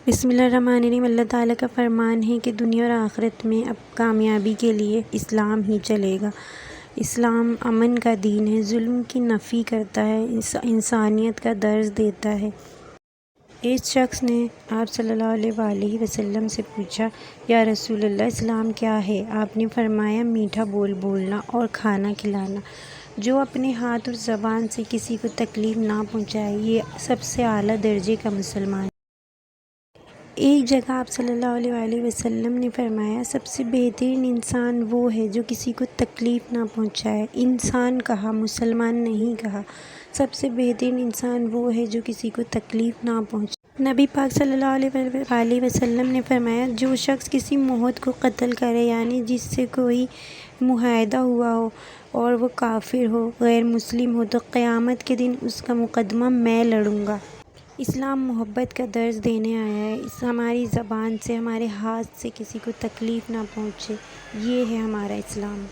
بسم اللہ الرحمن الرحیم۔ اللہ تعالیٰ کا فرمان ہے کہ دنیا اور آخرت میں اب کامیابی کے لیے اسلام ہی چلے گا۔ اسلام امن کا دین ہے، ظلم کی نفی کرتا ہے، انسانیت کا درس دیتا ہے۔ ایک شخص نے آپ صلی اللہ علیہ وآلہ وسلم سے پوچھا، یا رسول اللہ، اسلام کیا ہے؟ آپ نے فرمایا، میٹھا بول بولنا اور کھانا کھلانا، جو اپنے ہاتھ اور زبان سے کسی کو تکلیف نہ پہنچائے، یہ سب سے اعلیٰ درجے کا مسلمان ہے۔ ایک جگہ آپ صلی اللہ علیہ وآلہ وسلم نے فرمایا، سب سے بہترین انسان وہ ہے جو کسی کو تکلیف نہ پہنچائے۔ انسان کہا، مسلمان نہیں کہا۔ سب سے بہترین انسان وہ ہے جو کسی کو تکلیف نہ پہنچائے۔ نبی پاک صلی اللہ علیہ وآلہ وسلم نے فرمایا، جو شخص کسی معاہد کو قتل کرے، یعنی جس سے کوئی معاہدہ ہوا ہو اور وہ کافر ہو، غیر مسلم ہو، تو قیامت کے دن اس کا مقدمہ میں لڑوں گا۔ اسلام محبت کا درس دینے آیا ہے۔ ہماری زبان سے، ہمارے ہاتھ سے کسی کو تکلیف نہ پہنچے، یہ ہے ہمارا اسلام۔